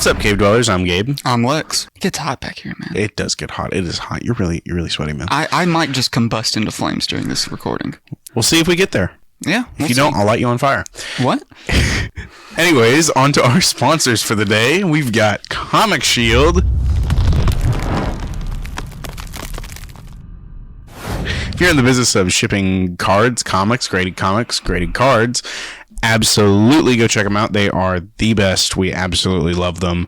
What's up, Cave Dwellers? I'm Gabe. I'm Lex. It gets hot back here, man. It does get hot. It is hot. You're really sweaty, man. I might just combust into flames during this recording. We'll see if we get there. Yeah. If you don't, I'll light you on fire. What? Anyways, on to our sponsors for the day. We've got Comic Shield. If you're in the business of shipping cards, graded cards, absolutely go check them out. They are the best. We absolutely love them.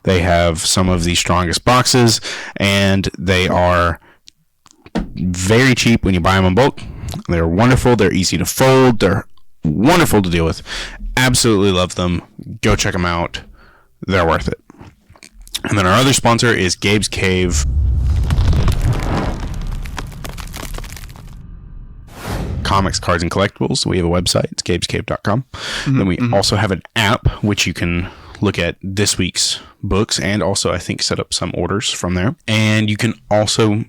They have some of the strongest boxes, and they are very cheap when you buy them in bulk. They're wonderful. They're easy to fold. They're wonderful to deal with. Absolutely love them. Go check them out. They're worth it. And then our other sponsor is Gabe's Cave. Comics, cards, and collectibles. We have a website. It's gabescave.com. Then we also have an app which you can look at this week's books and also, I think, set up some orders from there. And you can also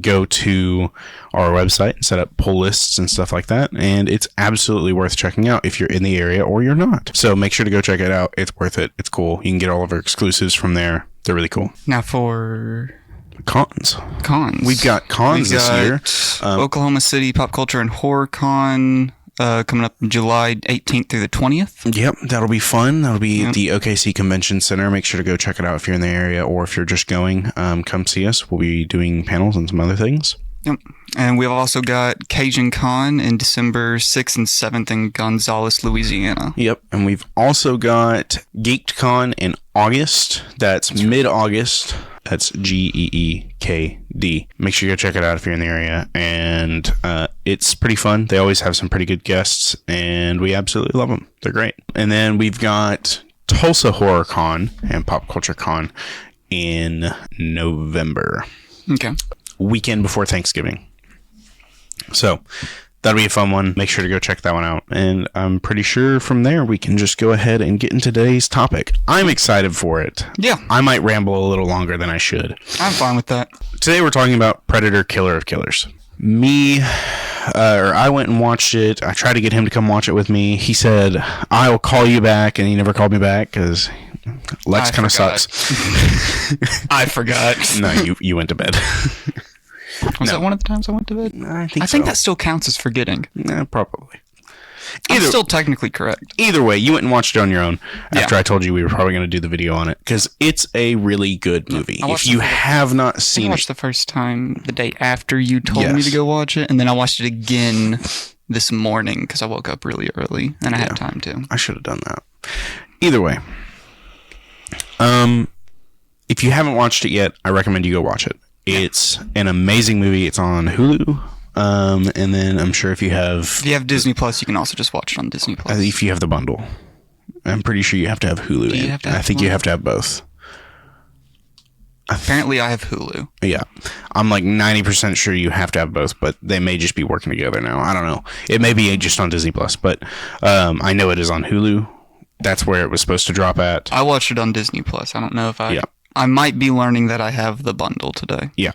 go to our website and set up pull lists and stuff like that. And it's absolutely worth checking out if you're in the area or you're not. So make sure to go check it out. It's worth it. It's cool. You can get all of our exclusives from there. They're really cool. Now for... Cons. We've got cons this year. Oklahoma City Pop Culture and Horror Con coming up July 18th through the 20th. Yep, that'll be fun. That'll be at the OKC Convention Center. Make sure to go check it out if you're in the area, or if you're just going, come see us. We'll be doing panels and some other things. Yep. And we've also got Cajun Con in December 6th and 7th in Gonzales, Louisiana. Yep. And we've also got Geeked Con in August. That's mid-August. That's GEEKD. Make sure you go check it out if you're in the area. And it's pretty fun. They always have some pretty good guests, and we absolutely love them. They're great. And then we've got Tulsa Horror Con and Pop Culture Con in November. Okay. Weekend before Thanksgiving. So that'll be a fun one. Make sure to go check that one out. And I'm pretty sure from there we can just go ahead and get into today's topic. I'm excited for it. Yeah. I might ramble a little longer than I should. I'm fine with that. Today we're talking about Predator, Killer of Killers. I went and watched it. I tried to get him to come watch it with me. He said, I will call you back, and he never called me back because Lex kind of sucks. I forgot. No, you went to bed. Was that one of the times I went to bed? I think that still counts as forgetting. Probably. I'm still technically correct. Either way, you went and watched it on your own after I told you we were probably going to do the video on it, because it's a really good movie. If you have not seen it. I watched the first time the day after you told me to go watch it, and then I watched it again this morning because I woke up really early and I had time to. I should have done that. Either way. If you haven't watched it yet, I recommend you go watch it. It's an amazing movie. It's on Hulu. And then I'm sure if you have Disney Plus, you can also just watch it on Disney Plus. If you have the bundle. I'm pretty sure you have to have Hulu. I think you have to have both. Apparently I have Hulu. Yeah. I'm like 90% sure you have to have both, but they may just be working together now. I don't know. It may be just on Disney Plus, but I know it is on Hulu. That's where it was supposed to drop at. I watched it on Disney Plus. I don't know if I might be learning that I have the bundle today. Yeah.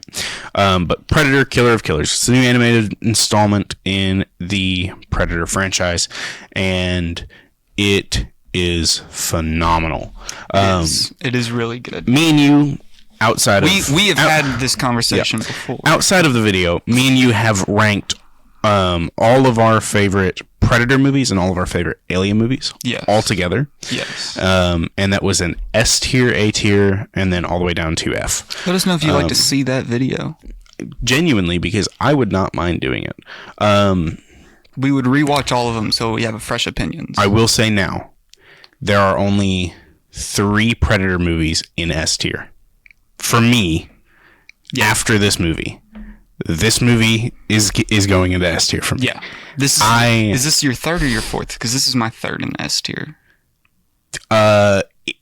But Predator, Killer of Killers. It's a new animated installment in the Predator franchise, and it is phenomenal. It is really good. Me and you, outside of... We have had this conversation before. Outside of the video, me and you have ranked all of our favorite Predator movies and all of our favorite Alien movies all together. Yes. And that was an S tier, A tier, and then all the way down to F. Let us know if you'd like to see that video. Genuinely, because I would not mind doing it. We would rewatch all of them so we have fresh opinions. I will say now, there are only 3 Predator movies in S tier. For me, after this movie. This movie is going into S tier for me. Yeah. Is this your third or your fourth? Because this is my third in S tier.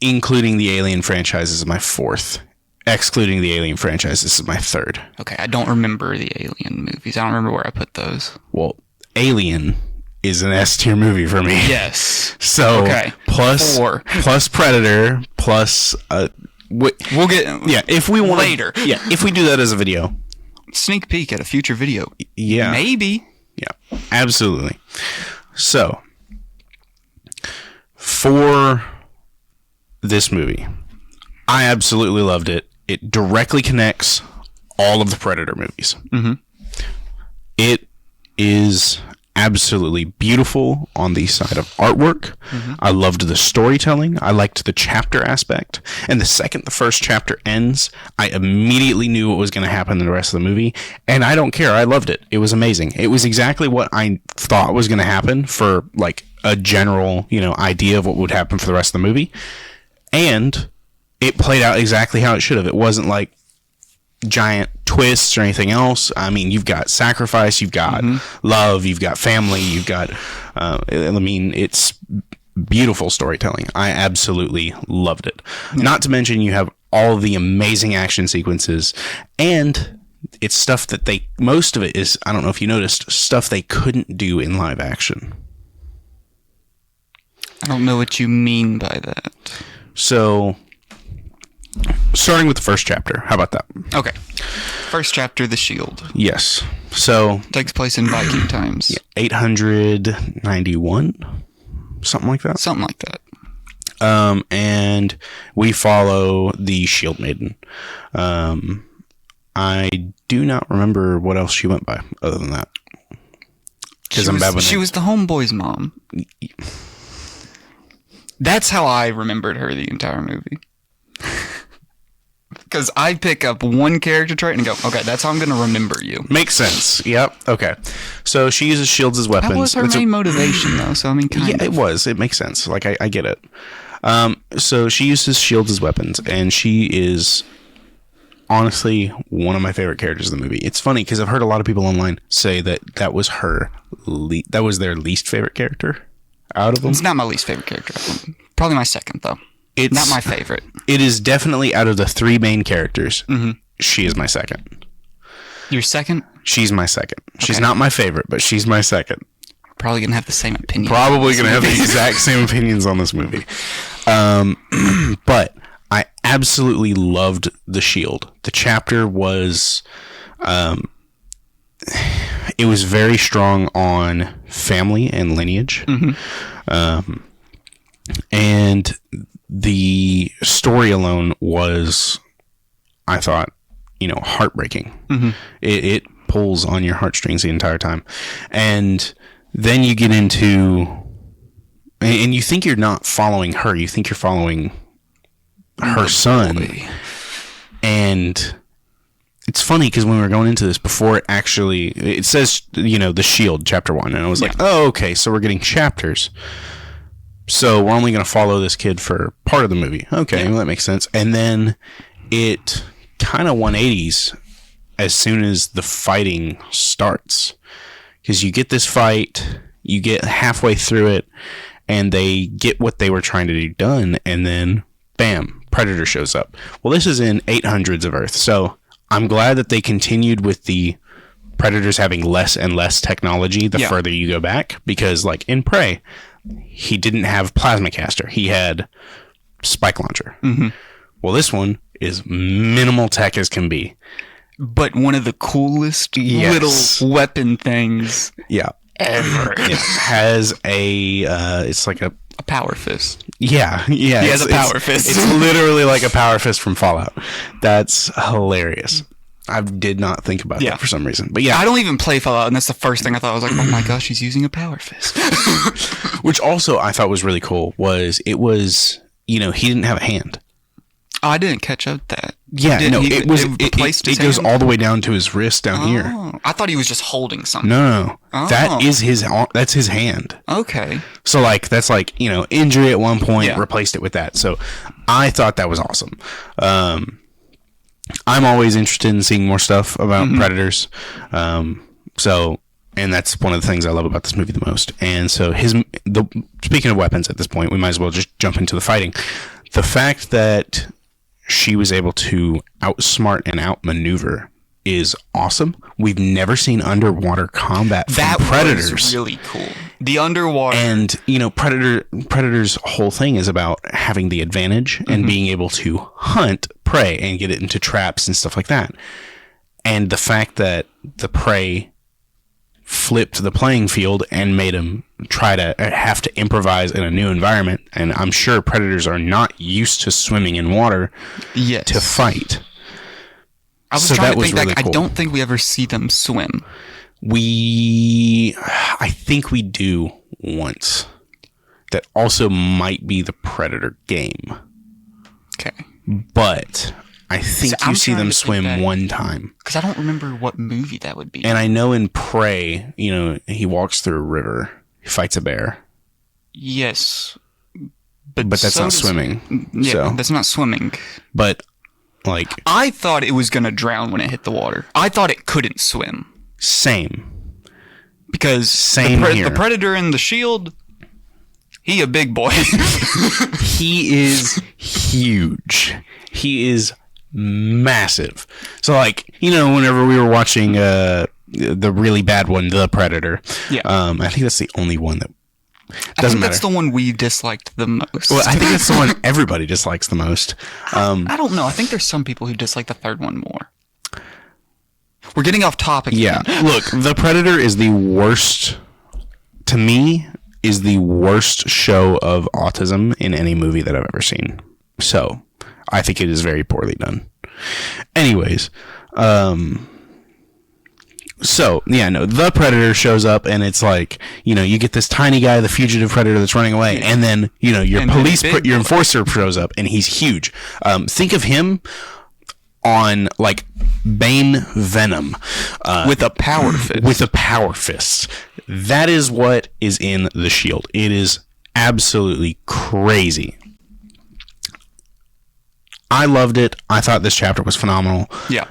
Including the Alien franchise is my fourth. Excluding the Alien franchise, this is my third. Okay, I don't remember the Alien movies. I don't remember where I put those. Well, Alien is an S tier movie for me. Yes. So plus 4. Plus Predator plus we'll get if we want later. If we do that as a video. Sneak peek at a future video. Yeah. Maybe. Yeah, absolutely. So, for this movie. I absolutely loved it. It directly connects all of the Predator movies. Mm-hmm. It is absolutely beautiful on the side of artwork. Mm-hmm. I loved the storytelling. I liked the chapter aspect. And the second the first chapter ends, I immediately knew what was going to happen in the rest of the movie. And I don't care. I loved it. It was amazing. It was exactly what I thought was going to happen for like a general, idea of what would happen for the rest of the movie. And it played out exactly how it should have. It wasn't like giant twists or anything else. I mean, you've got sacrifice, you've got love, you've got family, you've got it's beautiful storytelling. I absolutely loved it. Not to mention you have all of the amazing action sequences, and it's stuff that most of it is, I don't know if you noticed, stuff they couldn't do in live action. I don't know what you mean by that. So starting with the first chapter. How about that? Okay. First chapter, The Shield. Yes. So takes place in Viking times. 891, something like that. Something like that. And we follow the Shield Maiden. I do not remember what else she went by other than that. Because she was the homeboy's mom. That's how I remembered her the entire movie. Because I pick up one character trait and go, okay, that's how I'm going to remember you. Makes sense. Yep. Okay. So she uses shields as weapons. That was her main motivation, though. So, I mean, kind of. Yeah, it was. It makes sense. Like, I get it. So she uses shields as weapons, and she is honestly one of my favorite characters in the movie. It's funny because I've heard a lot of people online say that was that was their least favorite character out of them. It's not my least favorite character. Probably my second, though. It's not my favorite. It is definitely out of the three main characters. Mm-hmm. She is my second. Your second? She's my second. Okay. She's not my favorite, but she's my second. Probably going to have the same opinion. Probably going to have the exact same opinions on this movie. But I absolutely loved The Shield. The chapter was... it was very strong on family and lineage. Mm-hmm. And the story alone was, I thought, heartbreaking. Mm-hmm. It pulls on your heartstrings the entire time. And then you get into, and you think you're not following her, you think you're following her son. And it's funny because when we were going into this, before it says, The Shield, chapter 1. And I was like, oh, okay, so we're getting chapters. So we're only going to follow this kid for part of the movie. Okay, well, that makes sense. And then it kind of 180s as soon as the fighting starts. Because you get this fight, you get halfway through it, and they get what they were trying to do done, and then, bam, Predator shows up. Well, this is in 800s of Earth, so I'm glad that they continued with the Predators having less and less technology the further you go back. Because, like, in Prey... he didn't have plasma caster. He had spike launcher. Mm-hmm. Well, this one is minimal tech as can be. But one of the coolest little weapon things ever. It has it's like a power fist. Yeah. He has a power fist. It's literally like a power fist from Fallout. That's hilarious. I did not think about that for some reason. But I don't even play Fallout, and that's the first thing I thought. I was like, oh my gosh, he's using a power fist. Which also I thought was really cool he didn't have a hand. Oh, I didn't catch up that. Yeah, it goes all the way down to his wrist down here. I thought he was just holding something. No. Oh. That's his hand. Okay. So that's injury at one point, replaced it with that. So I thought that was awesome. I'm always interested in seeing more stuff about Predators. And that's one of the things I love about this movie the most. And so speaking of weapons at this point, we might as well just jump into the fighting. The fact that she was able to outsmart and outmaneuver is awesome. We've never seen underwater combat from Predators. That was really cool. The underwater. And, Predator's whole thing is about having the advantage and being able to hunt prey and get it into traps and stuff like that. And the fact that the prey flipped the playing field and made them try to have to improvise in a new environment. And I'm sure predators are not used to swimming in water to fight. I was trying to think, really cool. I don't think we ever see them swim. I think we do once. That also might be the Predator game. Okay. But I think you see them swim one time. Because I don't remember what movie that would be. And I know in Prey, he walks through a river. He fights a bear. Yes. But that's not swimming. Yeah, that's not swimming. But, I thought it was going to drown when it hit the water. I thought it couldn't swim. Same. Because the Predator in the Shield, he a big boy. He is huge. He is massive. So, whenever we were watching the really bad one, The Predator, I think that's the only one that doesn't matter. That's the one we disliked the most. Well, I think that's the one everybody dislikes the most. I don't know. I think there's some people who dislike the third one more. We're getting off topic. Yeah. Look, The Predator is the worst, to me, is the worst show of autism in any movie that I've ever seen. So, I think it is very poorly done. Anyways, The Predator shows up and it's you get this tiny guy, the fugitive predator that's running away, and then, your your enforcer shows up and he's huge. Think of him on Bane Venom with a power fist. With a power fist. That is what is in the Shield. It is absolutely crazy. I loved it. I thought this chapter was phenomenal. Yeah.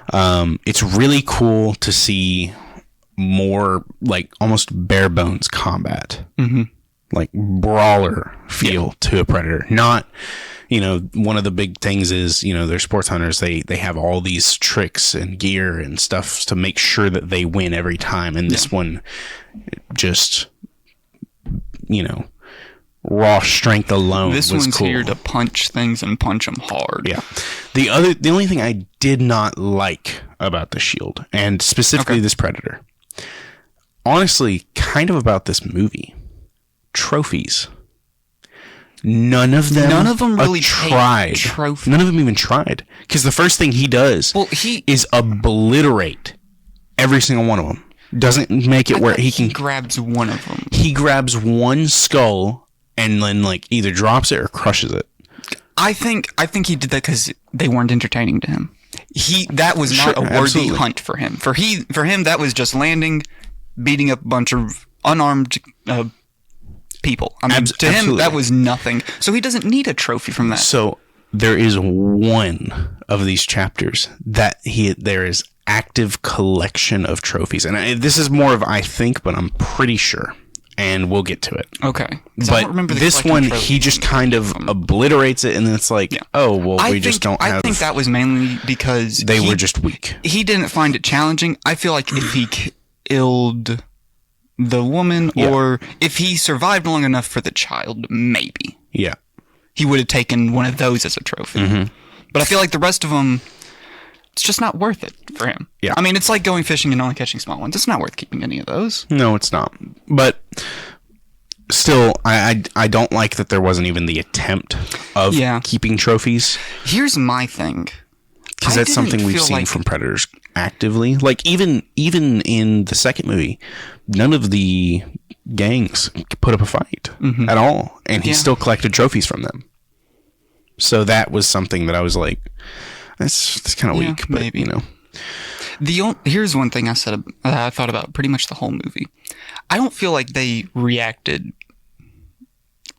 It's really cool to see more almost bare bones combat. Mm-hmm. Brawler feel to a predator. Not, one of the big things is, they're sports hunters. They have all these tricks and gear and stuff to make sure that they win every time. And this one just, raw strength alone. This was one's cool. here to punch things and punch them hard. Yeah. The only thing I did not like about the Shield, and specifically this Predator, honestly, kind of about this movie, trophies. None of them really tried. None of them even tried. Because the first thing he does is obliterate every single one of them. Doesn't make it where he can... He grabs one of them. He grabs one skull and then either drops it or crushes it. I think he did that because they weren't entertaining to him. That was not a worthy hunt for him. For him, that was just landing, beating up a bunch of unarmed people. I mean, to him, that was nothing. So he doesn't need a trophy from that. So there is one of these chapters that there is active collection of trophies. And this is more of I think, but I'm pretty sure. And we'll get to it. Okay. But this one, he just kind of obliterates it, and then it's we just don't have... I think that was mainly because... They were just weak. He didn't find it challenging. I feel like if he killed the woman, or if he survived long enough for the child, maybe. Yeah. He would have taken one of those as a trophy. Mm-hmm. But I feel like the rest of them... It's just not worth it for him. Yeah. I mean, it's like going fishing and only catching small ones. It's not worth keeping any of those. No, it's not. But still, I don't like that there wasn't even the attempt of keeping trophies. Here's my thing. Because that's something we've seen from Predators actively. Even in the second movie, none of the gangs put up a fight at all. And he still collected trophies from them. So that was something that I was like... That's kind of weak, but maybe. Here's one thing I thought about pretty much the whole movie. I don't feel like they reacted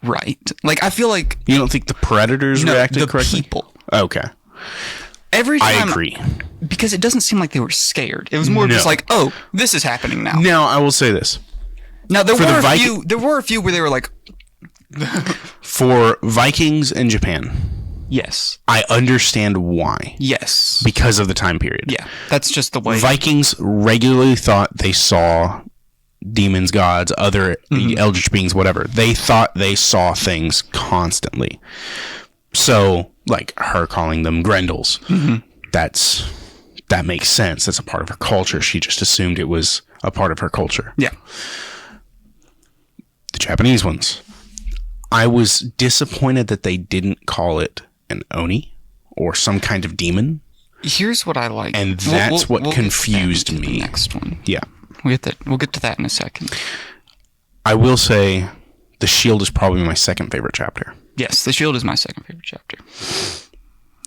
right. I feel like... You don't think the Predators reacted correctly? The people. Okay. Every time... I agree. Because it doesn't seem like they were scared. It was more just this is happening now. Now, I will say this. Now, there were a few where they were like... For Vikings and Japan... Yes. I understand why. Yes. Because of the time period. Yeah. That's just the way. Vikings regularly thought they saw demons, gods, other eldritch beings, whatever. They thought they saw things constantly. So, her calling them Grendels, that makes sense. That's a part of her culture. She just assumed it was a part of her culture. Yeah. The Japanese ones. I was disappointed that they didn't call it an oni or some kind of demon. Here's what I like. And that's what confused me. The next one. Yeah. We'll get to that in a second. I will say the Shield is probably my second favorite chapter. Yes, the Shield is my second favorite chapter.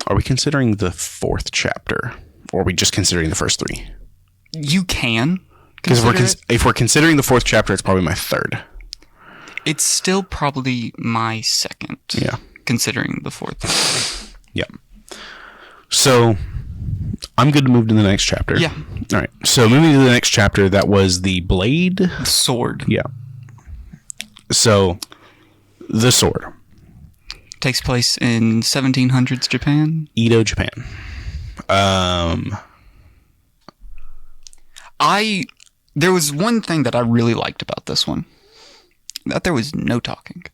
Are we considering the fourth chapter? Or are we just considering the first three? You can. Because if we're considering the fourth chapter, it's probably my third. It's still probably my second. Yeah. Considering the fourth. Yeah. So, I'm good to move to the next chapter. Yeah. All right. So, moving to the next chapter, that was the blade. The sword. Yeah. So, the sword. Takes place in 1700s Japan. Edo, Japan. There was one thing that I really liked about this one. That there was no talking.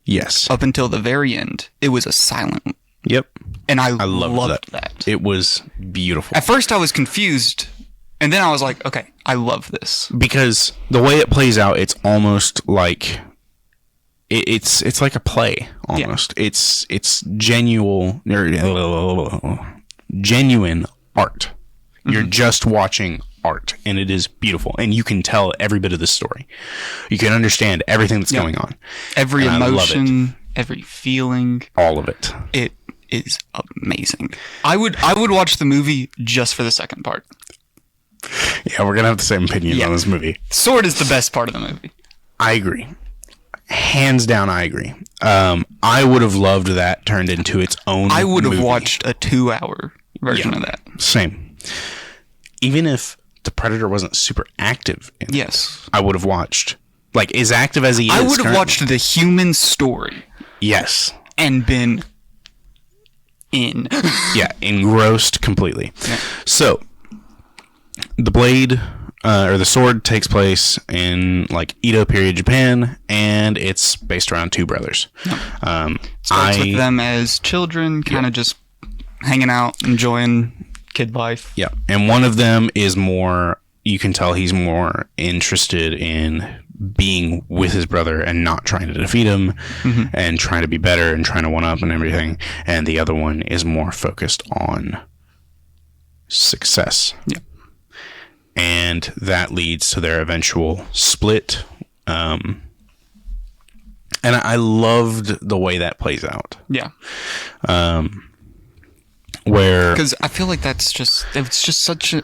Yes. Up until the very end, it was a silent. Yep. And I loved that. It was beautiful. At first I was confused, and then I was like, okay, I love this. Because the way it plays out, it's almost like it's like a play almost. Yeah. It's genuine art. Mm-hmm. You're just watching art, and it is beautiful, and you can tell every bit of the story. You can understand everything that's going on. Every emotion, every feeling, all of it. It is amazing. I would watch the movie just for the second part. Yeah, we're gonna have the same opinion on this movie. Sword is the best part of the movie. I agree. Hands down, I agree. I would have loved that turned into its own I would have watched a 2-hour version of that. Same. Even if the Predator wasn't super active in this, I would have watched, like, as active as he is. I would have watched the human story. Yes. And been in. Yeah, engrossed completely. Yeah. So, the blade, or the sword, takes place in, like, Edo period Japan, and it's based around two brothers. Yep. Starts with them as children, kind of just hanging out, enjoying kid life. Yeah. And one of them is more, you can tell he's more interested in being with his brother and not trying to defeat him, and trying to be better and trying to one up and everything. And the other one is more focused on success. Yeah. And that leads to their eventual split. And I loved the way that plays out. Yeah. Where, because I feel like it's just such a.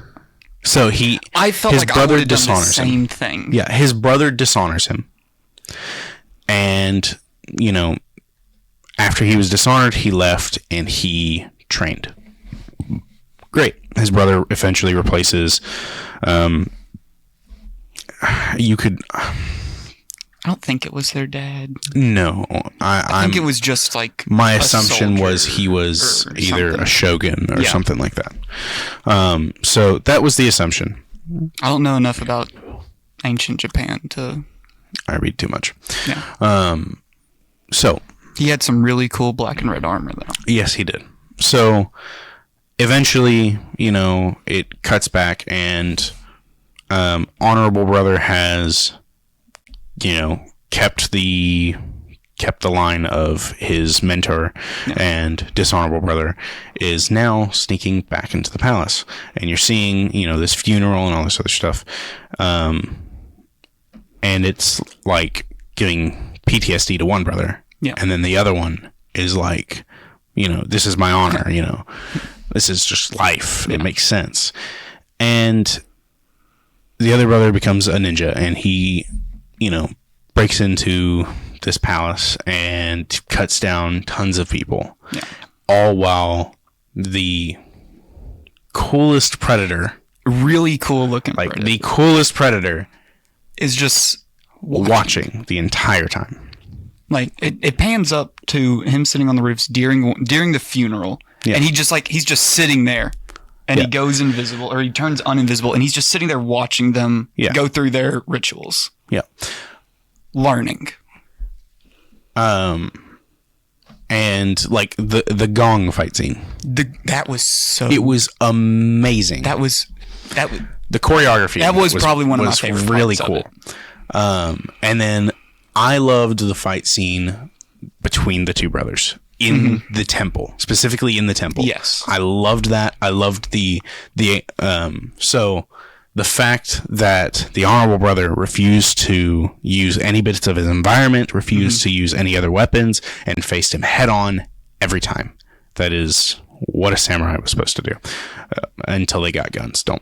So I felt his like brother I would have done the dishonors him. same thing. Yeah, his brother dishonors him, and after he was dishonored, he left and he trained. Great. His brother eventually replaces. You could. I don't think it was their dad. No, I think it was just like my assumption was he was either a shogun or something like that. So that was the assumption. I don't know enough about ancient Japan to. I read too much. Yeah. So he had some really cool black and red armor, though. Yes, he did. So eventually, it cuts back, and Honorable Brother has. Kept the line of his mentor, and Dishonorable Brother is now sneaking back into the palace, and you're seeing this funeral and all this other stuff, and it's like giving PTSD to one brother, and then the other one is like, this is my honor, this is just life. It makes sense, and the other brother becomes a ninja, and he breaks into this palace and cuts down tons of people. Yeah. All while the coolest predator, really cool looking predator. The coolest predator is just watching the entire time. Like it pans up to him sitting on the roofs during the funeral, and he's just sitting there. And he goes invisible, or he turns uninvisible, and he's just sitting there watching them go through their rituals. Yeah. Learning. And like the gong fight scene. That was so. It was amazing. That was. the choreography. That was probably one of my favorite really parts cool. of it. And then I loved the fight scene between the two brothers in the temple, specifically in the temple. Yes. I loved that. I loved so the fact that the honorable brother refused to use any bits of his environment, refused to use any other weapons, and faced him head on every time. That is what a samurai was supposed to do until they got guns. Don't.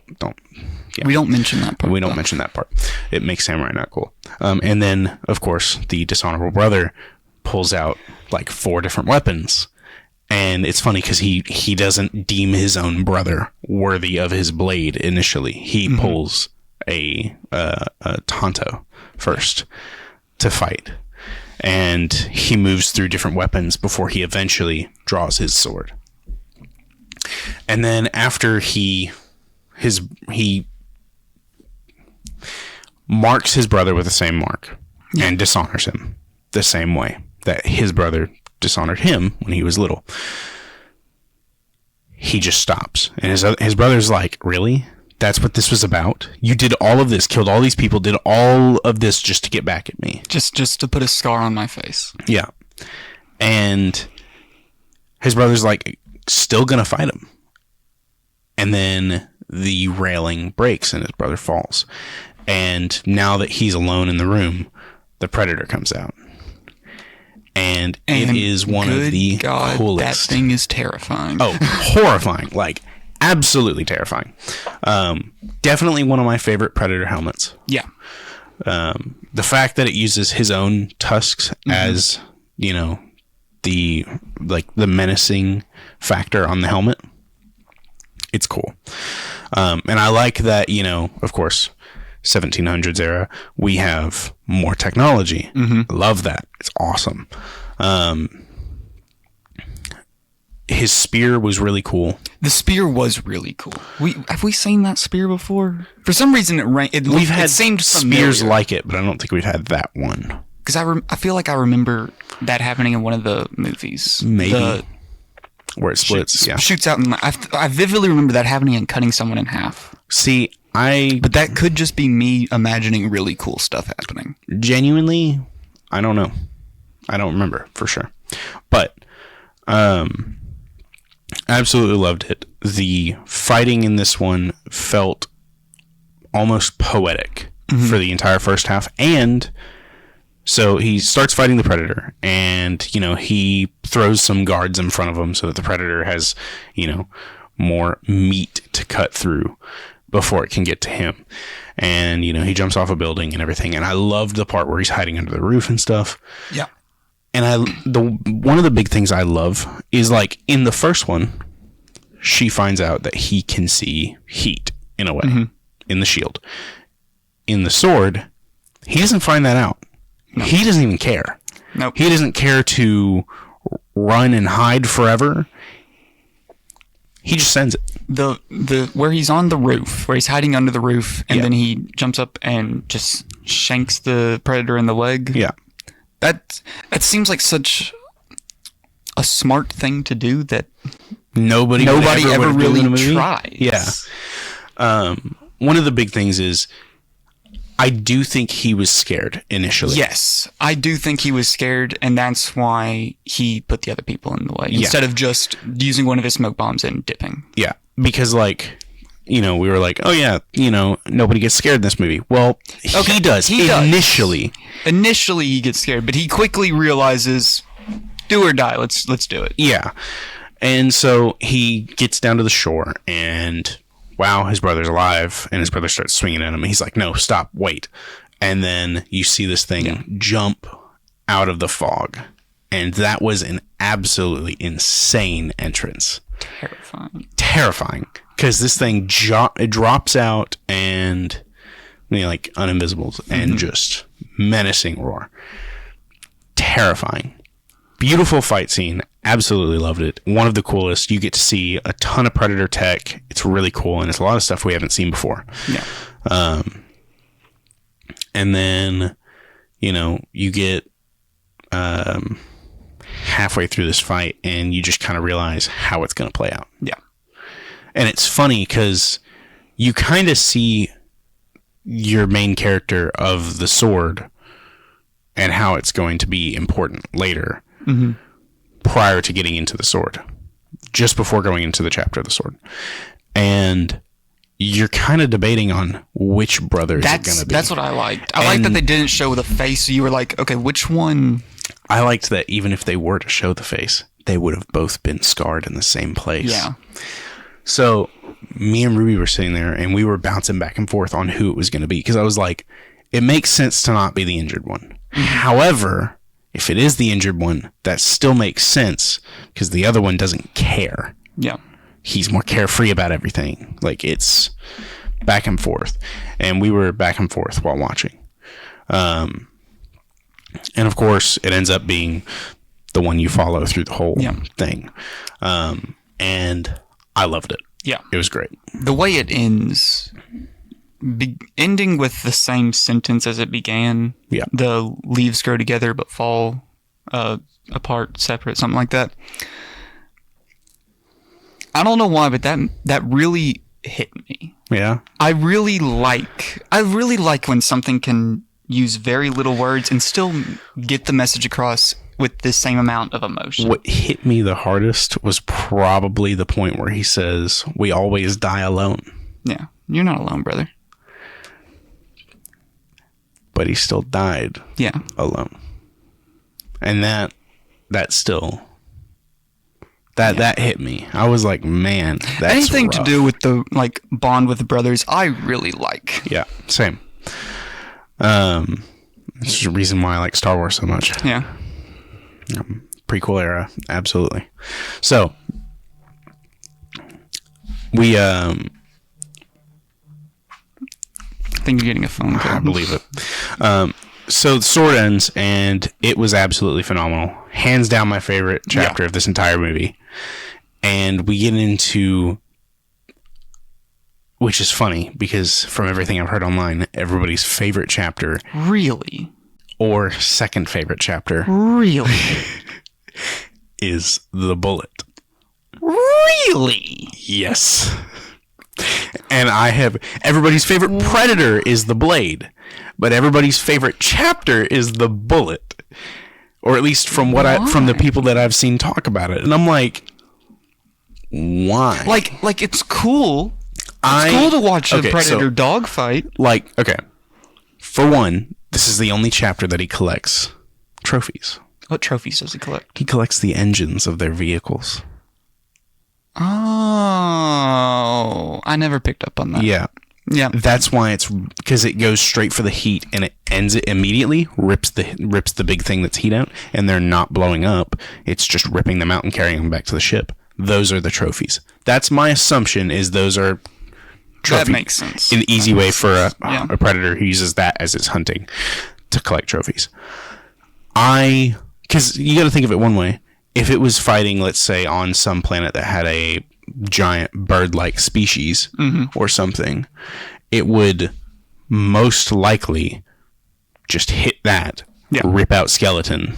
Yeah. We don't mention that part. We don't mention that part. It makes samurai not cool. And then, of course, the dishonorable brother pulls out like 4 different weapons. And it's funny because he doesn't deem his own brother worthy of his blade initially. He pulls a Tonto first to fight. And he moves through different weapons before he eventually draws his sword. And then after he marks his brother with the same mark and dishonors him the same way that his brother dishonored him when he was little. He just stops. And his brother's like, really? That's what this was about? You did all of this, killed all these people, did all of this just to get back at me. Just to put a scar on my face. Yeah. And his brother's like, still gonna fight him. And then the railing breaks and his brother falls. And now that he's alone in the room, the predator comes out. And it is one of the coolest. That thing is terrifying. Oh, horrifying. Like, absolutely terrifying. Definitely one of my favorite Predator helmets. Yeah. The fact that it uses his own tusks as, the menacing factor on the helmet. It's cool. And I like that, of course, 1700s era, we have more technology. Love that. It's awesome. His spear was really cool. The spear was really cool. Have we seen that spear before? For some reason, we've had seemed spears familiar. like it, but I don't think we've had that one. Because I feel like I remember that happening in one of the movies. Maybe. Where it splits, shoots out, and I vividly remember that happening and cutting someone in half. See, but that could just be me imagining really cool stuff happening. Genuinely, I don't know. I don't remember for sure. But I absolutely loved it. The fighting in this one felt almost poetic for the entire first half. And so he starts fighting the Predator, and, he throws some guards in front of him so that the Predator has, more meat to cut through before it can get to him. And, he jumps off a building and everything. And I loved the part where he's hiding under the roof and stuff. Yeah. And one of the big things I love is, like, in the first one, she finds out that he can see heat in a way in the shield. In the sword, he doesn't find that out. No. He doesn't even care. Nope. He doesn't care to run and hide forever. He just sends it. The where he's on the roof, where he's hiding under the roof, and then he jumps up and just shanks the Predator in the leg. Yeah. That seems like such a smart thing to do that nobody ever really tries. Yeah. One of the big things is I do think he was scared initially. Yes, I do think he was scared, and that's why he put the other people in the way instead of just using one of his smoke bombs and dipping. Yeah, because we were like, oh yeah, nobody gets scared in this movie. Well, he does. Initially. Initially, he gets scared, but he quickly realizes, do or die. Let's do it. Yeah, and so he gets down to the shore and. Wow, his brother's alive, and his brother starts swinging at him. He's like, no, stop, wait. And then you see this thing jump out of the fog. And that was an absolutely insane entrance. Terrifying. Because this thing it drops out and, like uninvisibles and just menacing roar. Terrifying. Beautiful fight scene. Absolutely loved it. One of the coolest. You get to see a ton of Predator tech. It's really cool, and it's a lot of stuff we haven't seen before. Yeah. And then, you get halfway through this fight, and you just kind of realize how it's going to play out. Yeah. And it's funny because you kind of see your main character of the sword and how it's going to be important later, prior to getting into the sword, just before going into the chapter of the sword. And you're kind of debating on which brother is it going to be. That's what I liked. I liked that they didn't show the face, so you were like, okay, which one? I liked that even if they were to show the face, they would have both been scarred in the same place. Yeah. So me and Ruby were sitting there, and we were bouncing back and forth on who it was going to be, because I was like, it makes sense to not be the injured one. However, if it is the injured one, that still makes sense, because the other one doesn't care. Yeah. He's more carefree about everything. Like, it's back and forth. And we were back and forth while watching. And of course, it ends up being the one you follow through the whole thing. And I loved it. Yeah. It was great. The way it ends, ending with the same sentence as it began. Yeah. The leaves grow together but fall apart, separate, something like that. I don't know why, but that really hit me. Yeah. I really like when something can use very little words and still get the message across with the same amount of emotion. What hit me the hardest was probably the point where he says, "We always die alone." Yeah. You're not alone, brother. But he still died alone. And that still... That hit me. I was like, man, that's anything rough. To do with the bond with brothers, I really like. Yeah, same. It's the reason why I like Star Wars so much. Yeah. Prequel era, absolutely. So we I think you're getting a phone call. I believe it. So the sword ends, and it was absolutely phenomenal. Hands down my favorite chapter of this entire movie. And we get into, which is funny, because from everything I've heard online, everybody's favorite chapter. Really? Or second favorite chapter. Really? is the bullet. Really? Yes. And I have, everybody's favorite predator is the blade, but everybody's favorite chapter is the bullet. Or at least from from the people that I've seen talk about it. And I'm like, why? Like it's cool. It's cool to watch a predator dogfight. Like, okay. For one, this is the only chapter that he collects trophies. What trophies does he collect? He collects the engines of their vehicles. Oh, I never picked up on that. Yeah. Yeah. That's why it's because it goes straight for the heat and it ends it immediately, rips the big thing that's heat out, and they're not blowing up. It's just ripping them out and carrying them back to the ship. Those are the trophies. That's my assumption, is those are trophies. That makes sense. An easy way for a predator who uses that as his hunting to collect trophies. Because you got to think of it one way. If it was fighting, let's say, on some planet that had a giant bird-like species or something, it would most likely just hit that, rip out skeleton,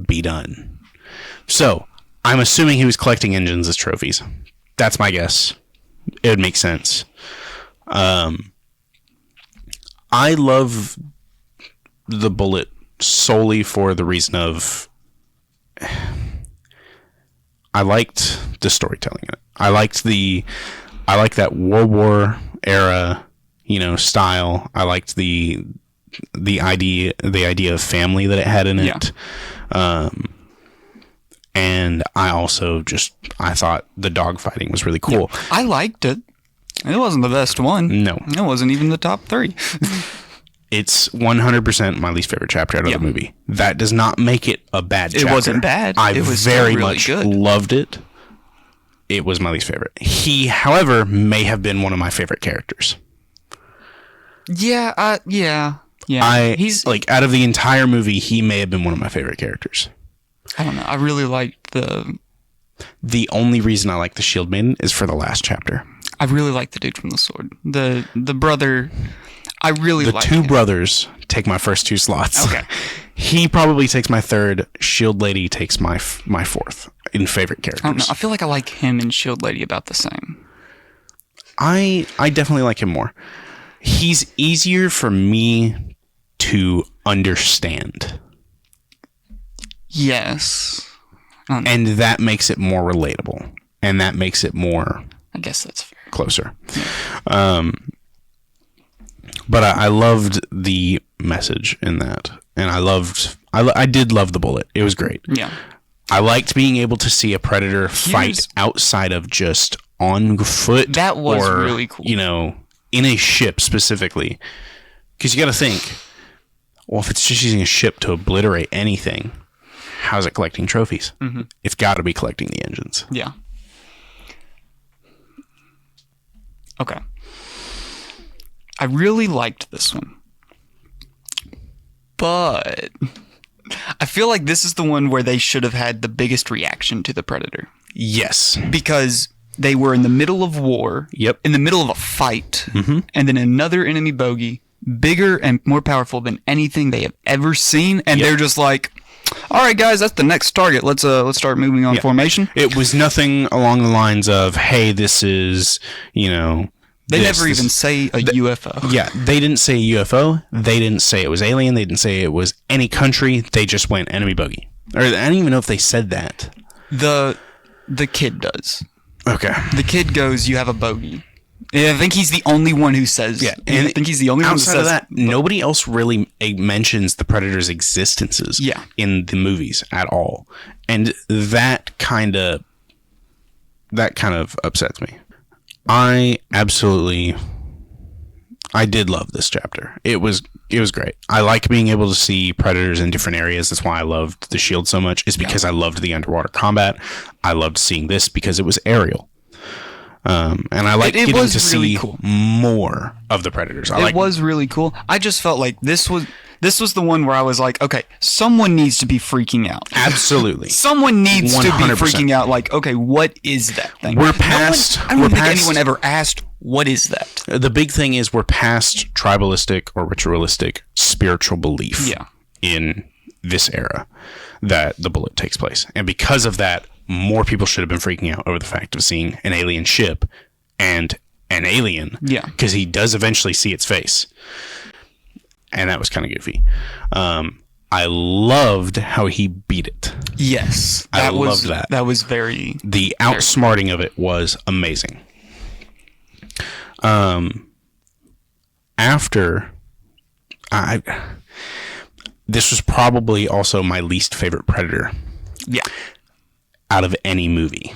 be done. So, I'm assuming he was collecting engines as trophies. That's my guess. It would make sense. I love the bullet solely for the reason of I liked the storytelling in it. I like that World War era, style. I liked the idea of family that it had in it. And I also I thought the dogfighting was really cool. Yeah, I liked it. It wasn't the best one. No. It wasn't even the top 3. It's 100% my least favorite chapter out of the movie. That does not make it a bad chapter. It wasn't bad. It was very really much good. Loved it. It was my least favorite. He, however, may have been one of my favorite characters. Yeah. He's like, out of the entire movie, he may have been one of my favorite characters. I don't know. I really liked The only reason I like the Shield Maiden is for the last chapter. I really like the dude from the sword. The brother. I really like the two brothers take my first 2 slots. Okay. He probably takes my 3rd. Shield Lady takes my 4th in favorite characters. I don't know. I feel like I like him and Shield Lady about the same. I definitely like him more. He's easier for me to understand. Yes. And that makes it more relatable. And that makes it more... I guess that's fair. Closer. But I loved the message in that. And I did love the bullet. It was great. Yeah. I liked being able to see a predator fight outside of just on foot. That was really cool. You know, in a ship specifically. Because you got to think, well, if it's just using a ship to obliterate anything, how's it collecting trophies? Mm-hmm. It's got to be collecting the engines. Yeah. Okay. I really liked this one. But I feel like this is the one where they should have had the biggest reaction to the Predator. Yes. Because they were in the middle of war. Yep. In the middle of a fight. Mm-hmm. And then another enemy bogey, bigger and more powerful than anything they have ever seen. And they're just like, all right, guys, that's the next target. Let's start moving on formation. It was nothing along the lines of, hey, this is, you know... They never even say a UFO. Yeah, they didn't say UFO. They didn't say it was alien. They didn't say it was any country. They just went enemy bogey. Or I don't even know if they said that. The kid does. Okay. The kid goes, you have a bogey. I think he's the only one who says. Yeah, and I think he's the only one who says of that. Nobody else really mentions the Predator's existences. In the movies at all, and that kind of upsets me. I did love this chapter. It was great. I like being able to see predators in different areas. That's why I loved the Shield so much. Is because I loved the underwater combat. I loved seeing this because it was aerial. And I like getting to see more of the predators. It was really cool. I just felt like this was the one where I was like, okay, someone needs to be freaking out. Absolutely. Someone needs 100%. to be freaking out. Like, okay, what is that thing? We're past... I don't think anyone ever asked, what is that? The big thing is we're past tribalistic or ritualistic spiritual belief in this era that the bullet takes place. And because of that, more people should have been freaking out over the fact of seeing an alien ship and an alien. Yeah. Because he does eventually see its face. And that was kind of goofy. I loved how he beat it. Yes. I loved that. That was very... The outsmarting of it was amazing. This was probably also my least favorite Predator. Yeah. Out of any movie.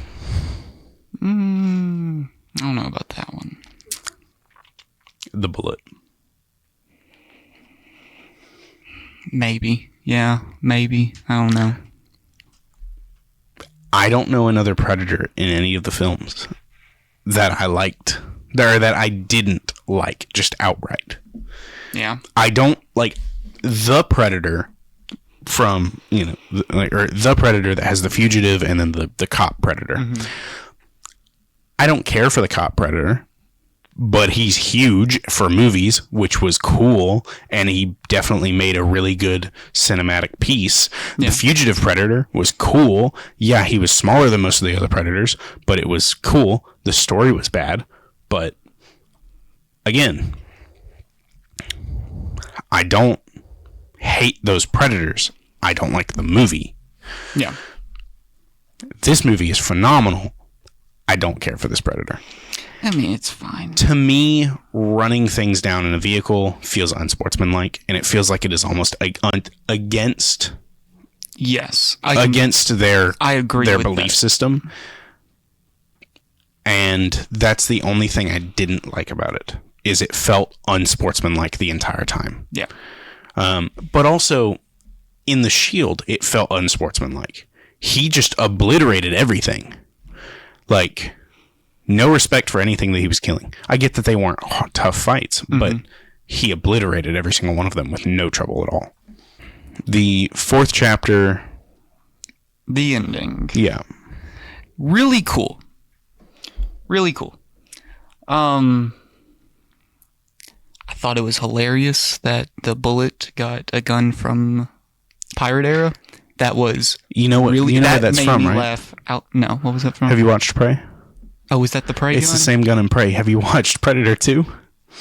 I don't know about that one. The bullet. Maybe. Yeah, maybe. I don't know. I don't know another Predator in any of the films that I liked. Or that I didn't like, just outright. Yeah. I don't like the Predator from, you know, or the Predator that has the fugitive and then the cop Predator. Mm-hmm. I don't care for the cop Predator, but he's huge for movies, which was cool, and he definitely made a really good cinematic piece. Yeah. The fugitive Predator was cool. Yeah, he was smaller than most of the other Predators, but it was cool. The story was bad, but again, I don't hate those Predators. I don't like the movie. Yeah. This movie is phenomenal. I don't care for this Predator. I mean, it's fine. To me, running things down in a vehicle feels unsportsmanlike, and it feels like it is almost against. Yes, against their their belief system, and that's the only thing I didn't like about it. Is it felt unsportsmanlike the entire time. Yeah, but also in the Shield, it felt unsportsmanlike. He just obliterated everything, like. No respect for anything that he was killing. I get that they weren't tough fights, but he obliterated every single one of them with no trouble at all. The fourth chapter... The ending. Yeah. Really cool. Really cool. I thought it was hilarious that the bullet got a gun from Pirate Era. That was... You know what, really, you know where that's from, right? Laugh out. No, what was that from? Have you watched Prey? Oh, is that the Prey It's gun? the same gun in Prey. Have you watched Predator 2?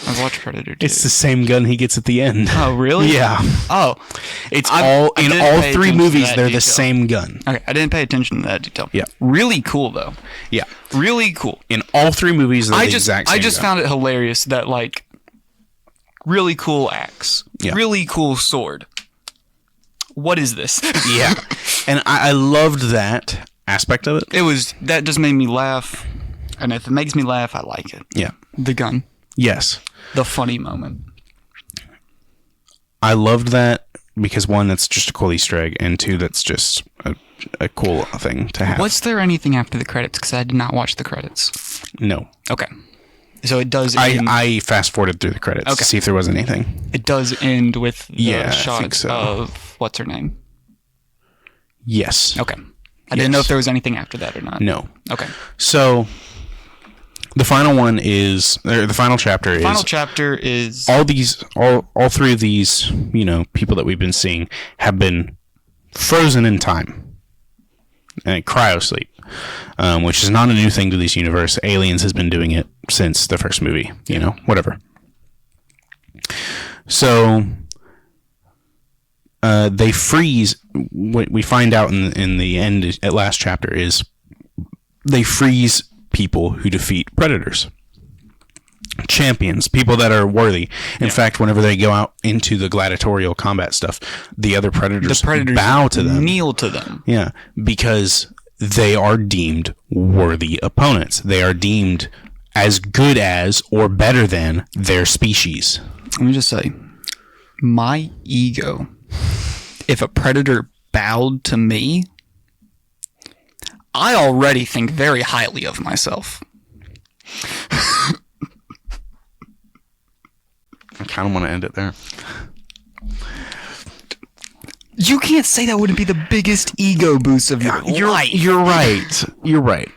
I've watched Predator 2. It's the same gun he gets at the end. Oh, really? Yeah. Oh. It's I all didn't in all pay 3 attention to movies. that They're detail. the same gun. Okay, I didn't pay attention to that detail. Yeah. Really cool, though. Yeah. Really cool. In all 3 movies, they're the exact same I just gun. found it hilarious that, like, really cool axe. Yeah. Really cool sword. What is this? Yeah. And I loved that aspect of it. That just made me laugh. And if it makes me laugh, I like it. Yeah. The gun. Yes. The funny moment. I loved that because 1, that's just a cool Easter egg, and 2, that's just a cool thing to have. Was there anything after the credits? Because I did not watch the credits. No. Okay. So it does end... I fast forwarded through the credits to see if there was anything. It does end with the I shot think so. of... What's her name? Yes. Okay. I didn't know if there was anything after that or not. No. Okay. So the final one is, or the final chapter is... Final chapter is... All 3 of these, people that we've been seeing have been frozen in time. And cryosleep. Which is not a new thing to this universe. Aliens has been doing it since the first movie. Whatever. So... they freeze. What we find out in the end at last chapter is they freeze people who defeat predators, champions, people that are worthy. In fact, whenever they go out into the gladiatorial combat stuff, the other predators bow to them, kneel to them. Yeah, because they are deemed worthy opponents. They are deemed as good as or better than their species. Let me just say, my ego. If a predator bowed to me, I already think very highly of myself. I kind of want to end it there. You can't say that wouldn't be the biggest ego boost of your life. You're right. You're right.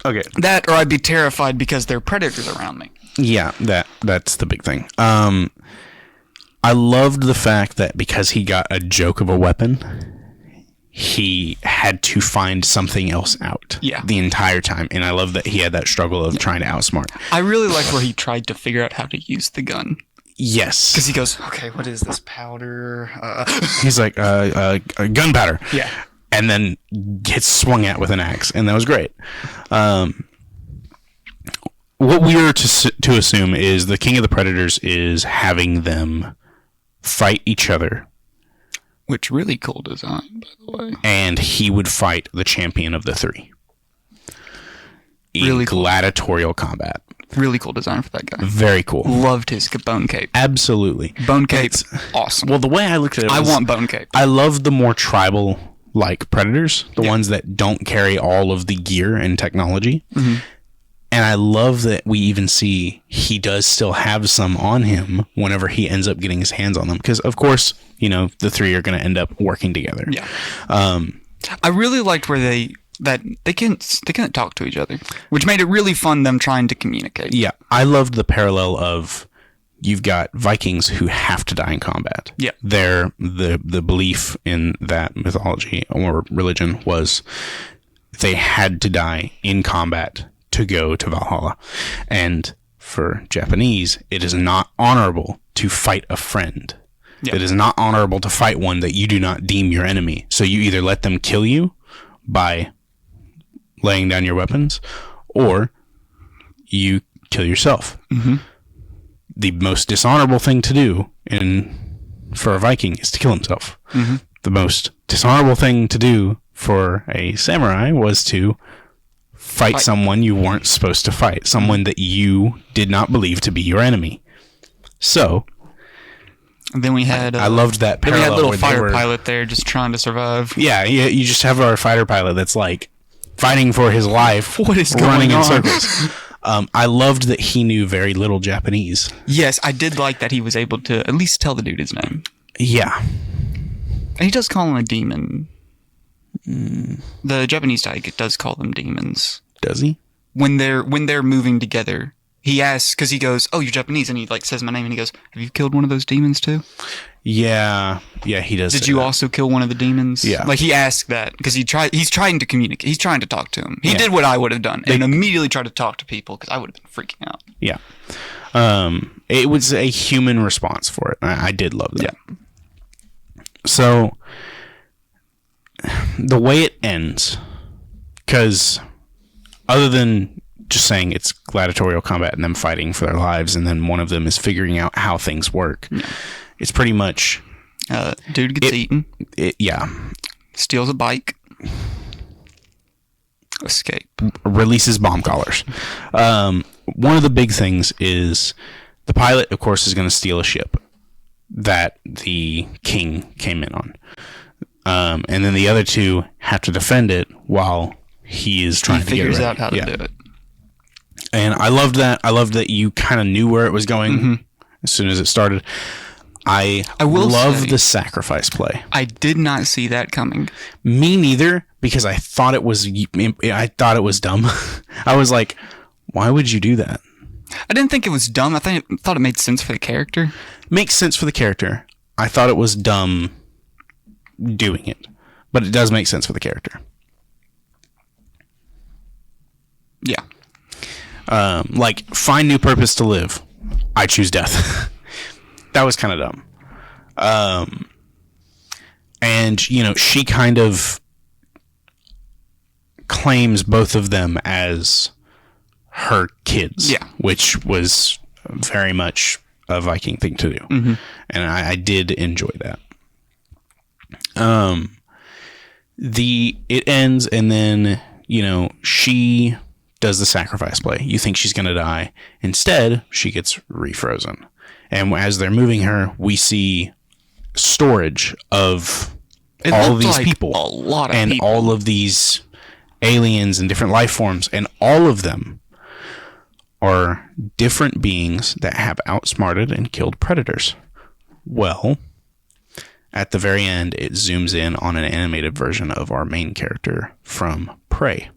Okay. That, or I'd be terrified because there are predators around me. Yeah, that's the big thing. I loved the fact that because he got a joke of a weapon, he had to find something else out the entire time. And I love that he had that struggle of trying to outsmart. I really liked where he tried to figure out how to use the gun. Yes. Because he goes, okay, what is this powder? He's like, gunpowder. Yeah. And then gets swung at with an axe. And that was great. What we are to assume is the King of the Predators is having them fight each other. Which really cool design, by the way. And he would fight the champion of the 3. Really cool. Gladiatorial combat. Really cool design for that guy. Very cool. Loved his bone cape. Absolutely. Bone cape's awesome. Well, the way I looked at it I was, want bone cape. I love the more tribal-like predators. The ones that don't carry all of the gear and technology. Mm-hmm. And I love that we even see he does still have some on him whenever he ends up getting his hands on them. Because, of course, the 3 are going to end up working together. Yeah. I really liked where they couldn't talk to each other, which made it really fun, them trying to communicate. Yeah. I loved the parallel of you've got Vikings who have to die in combat. Yeah. The belief in that mythology or religion was they had to die in combat to go to Valhalla. And for Japanese, it is not honorable to fight a friend. Yeah. It is not honorable to fight one that you do not deem your enemy. So you either let them kill you by laying down your weapons, or you kill yourself. Mm-hmm. The most dishonorable thing to do for a Viking is to kill himself. Mm-hmm. The most dishonorable thing to do for a samurai was to fight someone you weren't supposed to fight, someone that you did not believe to be your enemy. So, and then we had I loved that parallel. Then we had little fighter pilot there just trying to survive. Yeah, you just have our fighter pilot that's like fighting for his life. What is running going on? in circles? I loved that he knew very little Japanese. Yes, I did like that he was able to at least tell the dude his name. Yeah. And he does call him a demon. The Japanese guy does call them demons. Does he? When they're moving together he asks, because he goes, "Oh, you're Japanese," and he like says my name, and he goes, "Have you killed one of those demons too?" Yeah, he does. Did you also kill one of the demons? Yeah. Like he asked that because he's trying to communicate. He's trying to talk to him. He did what I would have done and immediately tried to talk to people because I would have been freaking out. Yeah. It was a human response for it. I did love that. Yeah. So the way it ends, because other than just saying it's gladiatorial combat and them fighting for their lives, and then one of them is figuring out how things work. Yeah. It's pretty much... dude gets eaten. Yeah. Steals a bike. Escape. Releases bomb collars. One of the big things is the pilot, of course, is going to steal a ship that the king came in on. And then the other two have to defend it while he is trying to get it. He figures out how to do it. And I loved that. I loved that you kind of knew where it was going as soon as it started. I will love the sacrifice play. I did not see that coming. Me neither, because I thought it was dumb. I was like, why would you do that? I didn't think it was dumb. I thought it made sense for the character. Makes sense for the character. I thought it was dumb doing it, but it does make sense for the character. Yeah. Like, find new purpose to live. I choose death. That was kind of dumb. And, you know, she kind of claims both of them as her kids. Yeah. Which was very much a Viking thing to do. Mm-hmm. And I did enjoy that. It ends, and then, you know, she does the sacrifice play. You think she's going to die. Instead, she gets refrozen. And as they're moving her, we see storage of all of these people. A lot of and people. All of these aliens and different life forms. And all of them are different beings that have outsmarted and killed predators. Well, at the very end, it zooms in on an animated version of our main character from Prey,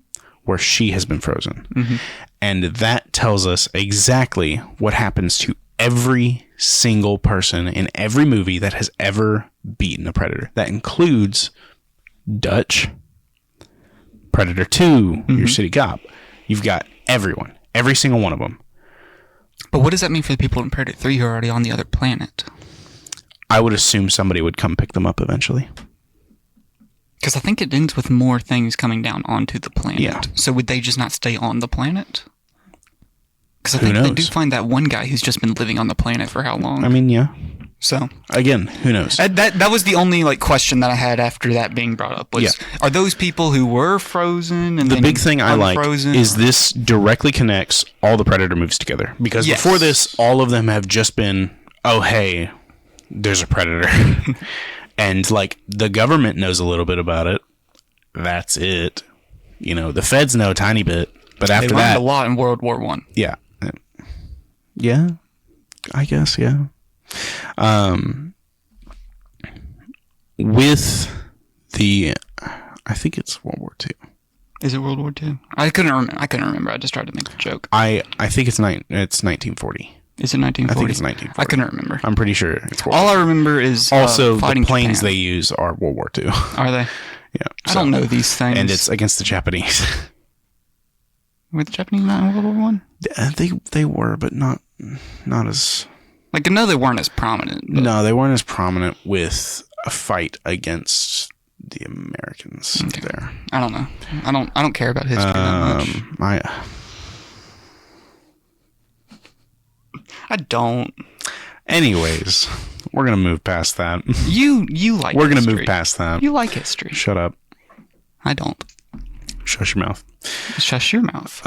where she has been frozen. Mm-hmm. And that tells us exactly what happens to every single person in every movie that has ever beaten a predator. That includes Dutch, Predator 2, Your City Cop. You've got everyone. Every single one of them. But what does that mean for the people in Predator 3 who are already on the other planet? I would assume somebody would come pick them up eventually. Because I think it ends with more things coming down onto the planet. Yeah. So would they just not stay on the planet? Because I think they do find that one guy who's just been living on the planet for how long? I mean, yeah. So again, who knows? That was the only question that I had after that being brought up. Was are those people who were frozen and the big thing I like is or? This directly connects all the Predator movies together, because before this, all of them have just been, oh hey, there's a predator, and like the government knows a little bit about it. That's it. You know, the feds know a tiny bit, but after they learned a lot in World War I. Yeah, I guess, yeah. With the, I think it's World War II. Is it World War II? I couldn't remember. I just tried to make the joke. I think it's 1940. Is it 1940? I think it's 1940. I couldn't remember. I'm pretty sure it's World War II. All I remember is also fighting the planes Japan. they use are World War II. Are they? Yeah. I don't know these things. And it's against the Japanese. Were the Japanese not in World War I? They were, but not as... Like, I know they weren't as prominent. But... No, they weren't as prominent with a fight against the Americans there. I don't know. I don't care about history that much. I don't. Anyways, we're gonna move past that. You like We're history. gonna move past that. You like history. Shut up. I don't. Shush your mouth. Shush your mouth.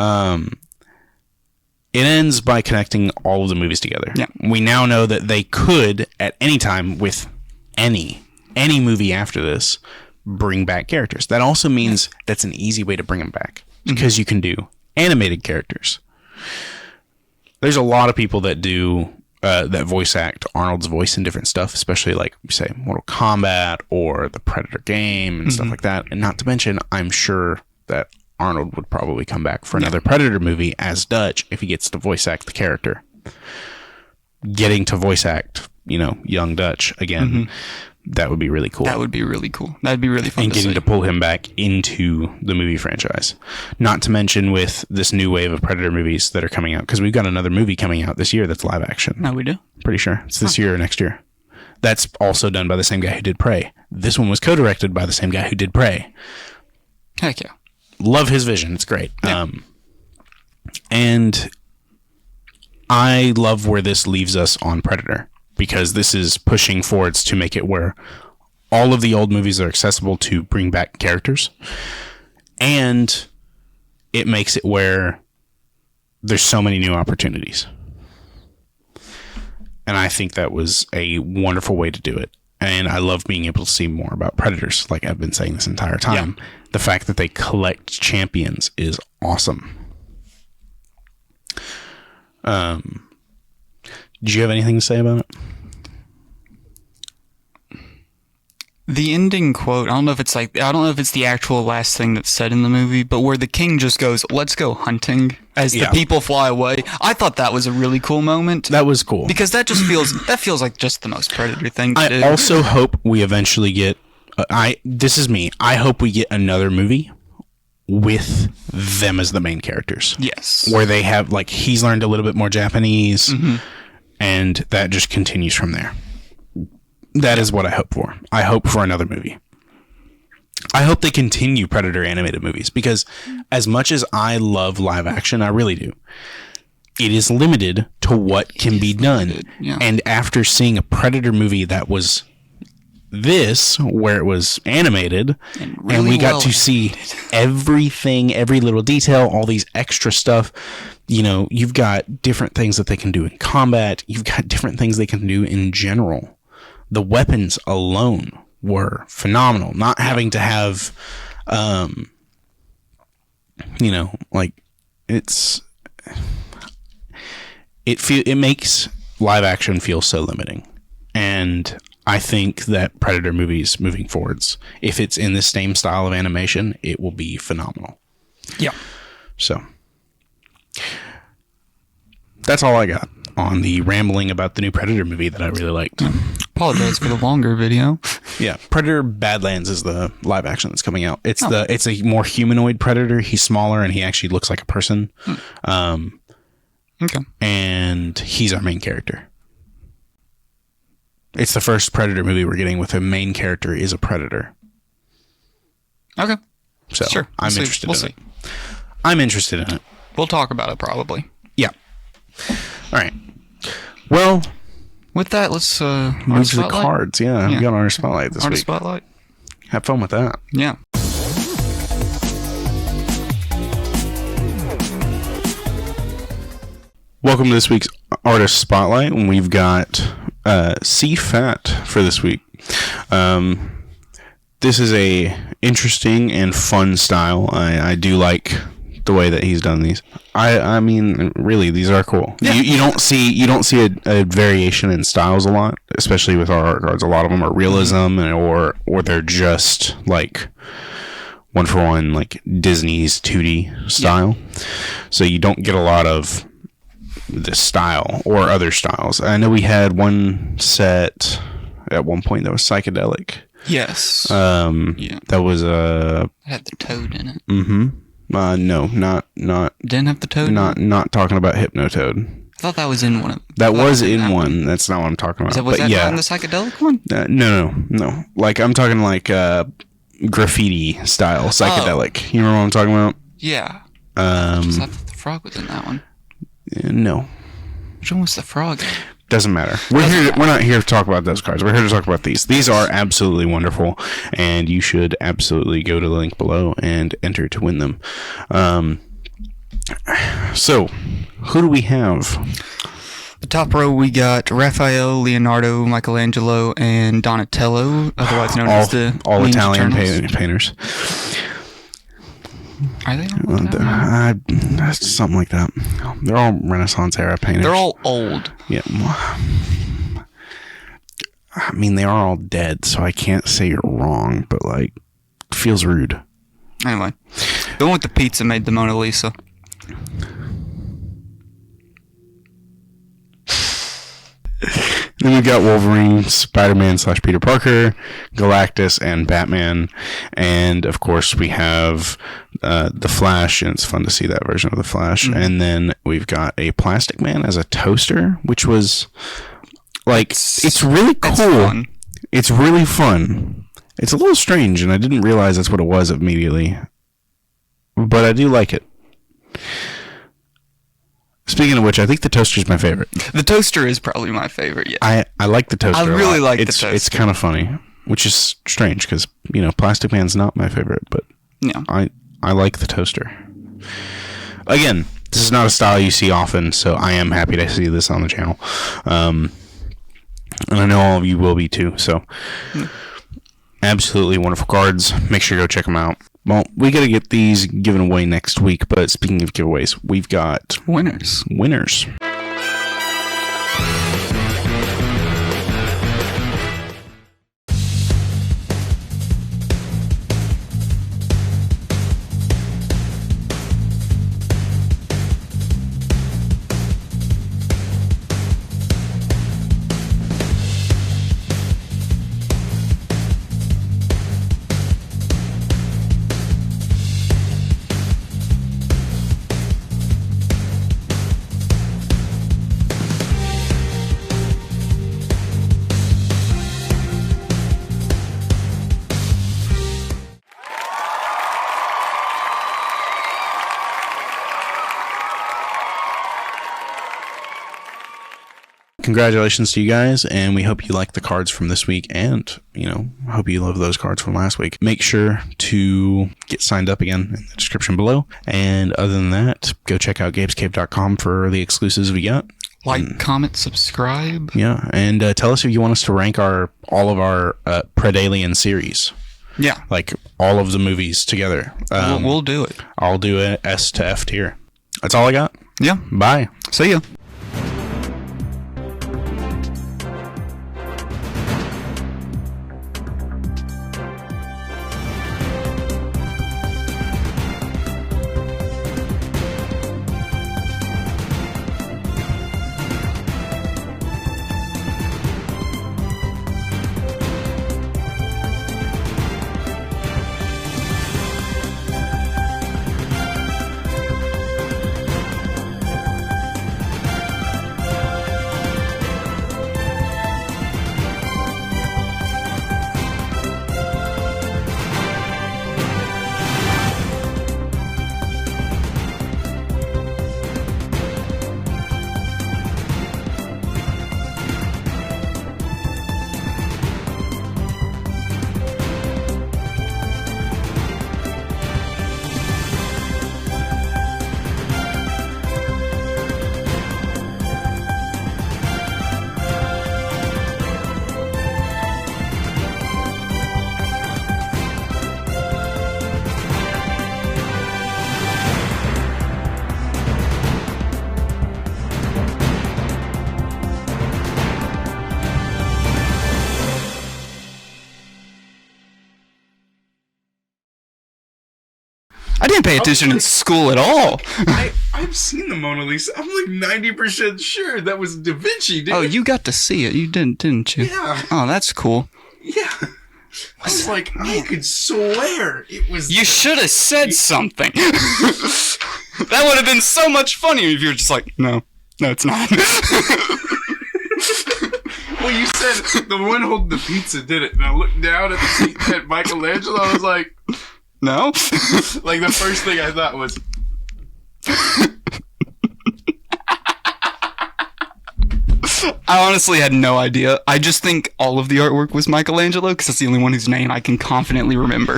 It ends by connecting all of the movies together. Yeah. We now know that they could, at any time, with any movie after this, bring back characters. That also means that's an easy way to bring them back, because you can do animated characters. There's a lot of people that do that voice act Arnold's voice in different stuff, especially like, say, Mortal Kombat or the Predator game and stuff like that. And not to mention, I'm sure that Arnold would probably come back for another Predator movie as Dutch if he gets to voice act the character. Getting to voice act, young Dutch again, that would be really cool. That would be really cool. That'd be really fun. And getting to pull him back into the movie franchise. Not to mention with this new wave of Predator movies that are coming out, because we've got another movie coming out this year that's live action. No, we do? Pretty sure. It's this year or next year. That's also done by the same guy who did Prey. This one was co-directed by the same guy who did Prey. Heck yeah. Love his vision. It's great. Yeah. And I love where this leaves us on Predator, because this is pushing forwards to make it where all of the old movies are accessible to bring back characters, and it makes it where there's so many new opportunities. And I think that was a wonderful way to do it. And I love being able to see more about Predators, like I've been saying this entire time. Yeah. The fact that they collect champions is awesome. Do you have anything to say about it? The ending quote, I don't know if it's the actual last thing that's said in the movie, but where the king just goes, "Let's go hunting," as the people fly away. I thought that was a really cool moment. That was cool. Because that feels like just the most Predator thing to do. I also hope we eventually get, this is me, I hope we get another movie with them as the main characters. Yes. Where they have, like, he's learned a little bit more Japanese, and that just continues from there. That is what I hope for. I hope for another movie. I hope they continue Predator animated movies, because as much as I love live action, I really do, it is limited to what can be done. Yeah. And after seeing a Predator movie that was this, where it was animated, and we got to see everything, every little detail, all these extra stuff. You've got different things that they can do in combat. You've got different things they can do in general. The weapons alone were phenomenal. Not having to have, it makes live action feel so limiting. And I think that Predator movies moving forwards, if it's in the same style of animation, it will be phenomenal. Yeah. So that's all I got on the rambling about the new Predator movie that I really liked. Apologize for the longer video. Yeah, Predator Badlands is the live action that's coming out. It's it's a more humanoid Predator. He's smaller and he actually looks like a person. Okay. And he's our main character. It's the first Predator movie we're getting with a main character is a Predator. Okay. So sure. I'm interested in it. I'm interested in it. We'll talk about it probably. Yeah. All right. Well, with that, let's move to the cards. Yeah, we got our spotlight this week. Spotlight. Have fun with that. Yeah. Welcome to this week's Artist Spotlight, and we've got C-Fat for this week. This is a interesting and fun style. I do like the way that he's done these. I mean, really, these are cool. Yeah. You don't see a variation in styles a lot, especially with our art cards. A lot of them are realism, or they're just like one for one, like Disney's 2D style. Yeah. So you don't get a lot of this style or other styles. I know we had one set at one point that was psychedelic. Yes. That was it had the toad in it. Mm-hmm. No, not. Didn't have the toad. Not talking about Hypnotoad. I thought that was in one. That was in one. That's not what I'm talking about. Was that not in the psychedelic one? No. Like I'm talking like graffiti style psychedelic. You remember what I'm talking about? Yeah. I thought the frog was in that one. No. Which one was the frog? Doesn't matter. We're not here to talk about those cards. We're here to talk about these. These are absolutely wonderful, and you should absolutely go to the link below and enter to win them. So, who do we have? The top row, we got Raphael, Leonardo, Michelangelo, and Donatello, otherwise known as the all Italian painters. Are they all something like that. They're all Renaissance era painters. They're all old. Yeah. I mean, they are all dead, so I can't say you're wrong, but like, it feels rude. Anyway. The one with the pizza made the Mona Lisa. Then we've got Wolverine, Spider-Man / Peter Parker, Galactus, and Batman. And, of course, we have The Flash, and it's fun to see that version of The Flash. Mm-hmm. And then we've got a Plastic Man as a toaster, which was, like, it's really cool. It's really fun. It's a little strange, and I didn't realize that's what it was immediately. But I do like it. Speaking of which, I think the toaster is my favorite. The toaster is probably my favorite, yeah. I like the toaster. I really like the toaster. It's kind of funny, which is strange because, Plastic Man's not my favorite, but yeah. I like the toaster. Again, this is not a style you see often, so I am happy to see this on the channel. And I know all of you will be too, so absolutely wonderful cards. Make sure you go check them out. Well, we got to get these given away next week, but speaking of giveaways, we've got winners. Congratulations to you guys, and we hope you like the cards from this week, and, hope you love those cards from last week. Make sure to get signed up again in the description below, and other than that, go check out gabescave.com for the exclusives we got. Comment, subscribe. Yeah, and tell us if you want us to rank all of our Predalien series. Yeah. Like, all of the movies together. We'll do it. I'll do a S to F tier. That's all I got. Yeah. Bye. See ya. I didn't pay attention in school at all. I've seen the Mona Lisa. I'm like 90% sure that was Da Vinci. You got to see it. You didn't you? Yeah. Oh, that's cool. Yeah. I was like, I could swear it was. You should have said something. That would have been so much funnier if you were just like, no, it's not. Well, you said the one holding the pizza did it, and I looked down at Michelangelo. I was like, no. Like the first thing I thought was. I honestly had no idea. I just think all of the artwork was Michelangelo because that's the only one whose name I can confidently remember.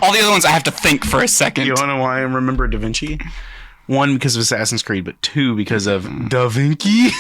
All the other ones I have to think for a second. You wanna know why I remember Da Vinci? One, because of Assassin's Creed, but two, because of Da Vinci.